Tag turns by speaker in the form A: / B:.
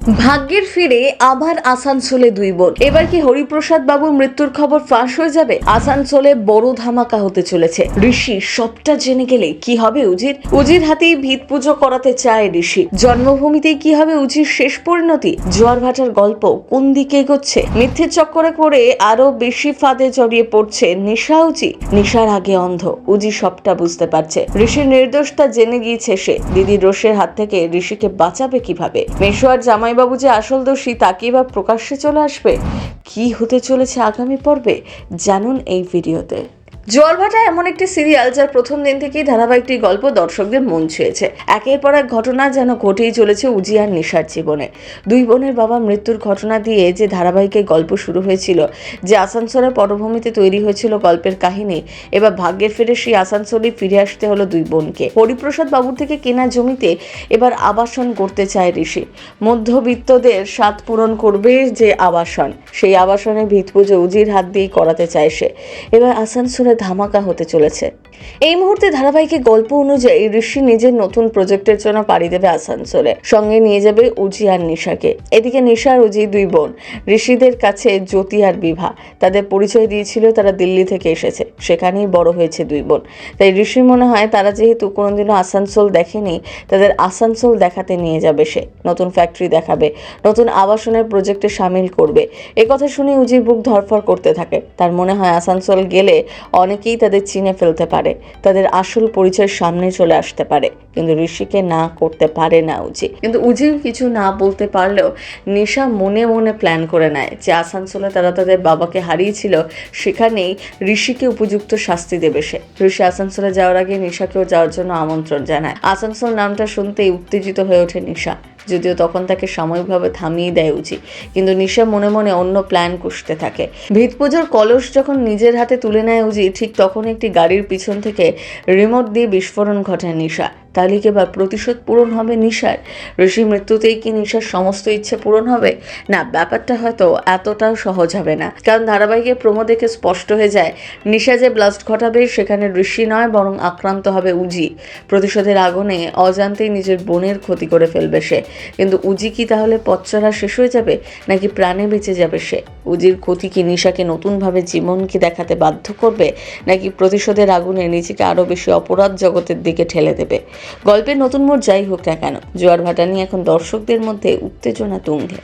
A: ভাগ্যের ফিরে আবার আসানসোলে দুই বোন। এবার কি হরিপ্রসাদ বাবুর মৃত্যুর খবর ফাঁস হয়ে যাবে? আসানসোলে বড় ধামাকা হতে চলেছে। ঋষি সবটা জেনে গেলে কি হবে উজির হাতেই ভিত পুজো করাতে চায় ঋষি। জন্মভূমিতেই কি হবে উজির শেষ পরিণতি? জোয়ার ভাটার গল্প কোন দিকে এগোচ্ছে? মিথ্যের চক্করে পড়ে আরো বেশি ফাঁদে জড়িয়ে পড়ছে নিশার আগে অন্ধ। উজি সবটা বুঝতে পারছে। ঋষির নির্দোষতা জেনে গিয়েছে সে। দিদির রোষের হাত থেকে ঋষিকে বাঁচাবে কিভাবে? মেশোয়ার জামাইবাবু যে আসল দোষী তাকে এবার প্রকাশ্যে চলে আসবে। কি হতে চলেছে আগামী পর্বে জানুন এই ভিডিওতে। জোয়ার ভাটা এমন একটি সিরিয়াল যার প্রথম দিন থেকেই ধারাবাহিকটি গল্প দর্শকদের মন ছুঁয়েছে। একের পর এক ঘটনা যেন ঘটেই চলেছে উজি আর নিশার জীবনে। দুই বোনের বাবা মৃত্যুর ঘটনা দিয়ে যে ধারাবাহিকের গল্প শুরু হয়েছিল, যে আসানসোলের পটভূমিতে তৈরি হয়েছিল গল্পের কাহিনী, এবার ভাগ্যের ফেরে সেই আসানসোলে ফিরে আসতে হলো দুই বোনকে। হরিপ্রসাদ বাবুর থেকে কেনা জমিতে এবার আবাসন করতে চায় ঋষি। মধ্যবিত্তদের স্বাদ পূরণ করবে যে আবাসন, সেই আবাসনে ভিত পুজো উজির হাত দিয়েই করাতে চায় সে। এবার আসানসোলে ধামাকা হতে চলেছে। এই মুহূর্তে ধারাবাহিকের গল্প অনুযায়ী ঋষি নিজের নতুন প্রজেক্টের জন্য পাড়ি দেবে আসানসোলে। সঙ্গে নিয়ে যাবে উজি আর নিশাকে। এদিকে নিশা আর উজি দুই বোন ঋষিদের কাছে জ্যোতি আর বিভা। তাদের পরিচয় দিয়েছিল তারা দিল্লি থেকে এসেছে, সেখানেই বড় হয়েছে দুই বোন। তাই ঋষির মনে হয় তারা যেহেতু কোনোদিনও আসানসোল দেখেনি, তাদের আসানসোল দেখাতে নিয়ে যাবে সে। নতুন ফ্যাক্টরি দেখাবে, নতুন আবাসনের প্রজেক্টে সামিল করবে। একথা শুনে উজির বুক ধরফর করতে থাকে। তার মনে হয় আসানসোল গেলে অনেকেই তাদের চিনে ফেলতে পারে, তাদের আসল পরিচয়ের সামনে চলে আসতে পারে। কিন্তু ঋষিকে না করতে পারে না উজি। কিন্তু উজি কিছু না বলতে পারলেও নিশা মনে মনে প্ল্যান করে নেয় যে আসানসোলে তারা তাদের বাবাকে হারিয়েছিল, সেখানেই ঋষিকে উপযুক্ত শাস্তি দেবে সে। ঋষি আসানসোলে যাওয়ার আগে নিশাকেও যাওয়ার জন্য আমন্ত্রণ জানায়। আসানসোল নামটা শুনতেই উত্তেজিত হয়ে ওঠে নিশা, যদিও তখন তাকে সাময়িকভাবে থামিয়ে দেয় উজি। কিন্তু নিশা মনে মনে অন্য প্ল্যান কষতে থাকে। ভিত পুজোর কলস যখন নিজের হাতে তুলে নেয় উজি, ঠিক তখন একটি গাড়ির পিছন থেকে রিমোট দিয়ে বিস্ফোরণ ঘটায় নিশা। তাহলে কি এবার প্রতিশোধ পূরণ হবে নিশার? ঋষির মৃত্যুতেই কি নিশার সমস্ত ইচ্ছে পূরণ হবে? না, ব্যাপারটা হয়তো এতটাও সহজ হবে না। কারণ ধারাবাহিকের প্রোমো দেখে স্পষ্ট হয়ে যায় নিশা যে ব্লাস্ট ঘটাবে সেখানে ঋষি নয়, বরং আক্রান্ত হবে উজি। প্রতিশোধের আগুনে অজান্তেই নিজের বোনের ক্ষতি করে ফেলবে সে। কিন্তু উজি কি তাহলে পথচলা শেষ হয়ে যাবে, নাকি প্রাণে বেঁচে যাবে সে? উজির ক্ষতি কি নিশাকে নতুনভাবে জীবনকে দেখাতে বাধ্য করবে, নাকি প্রতিশোধের আগুনে নিজেকে আরো বেশি অপরাধ জগতের দিকে ঠেলে দেবে? গল্পের নতুন মোড় যাই হোক না কেন, জোয়ার ভাটা নিয়ে এখন দর্শকদের মধ্যে উত্তেজনা তুঙ্গে।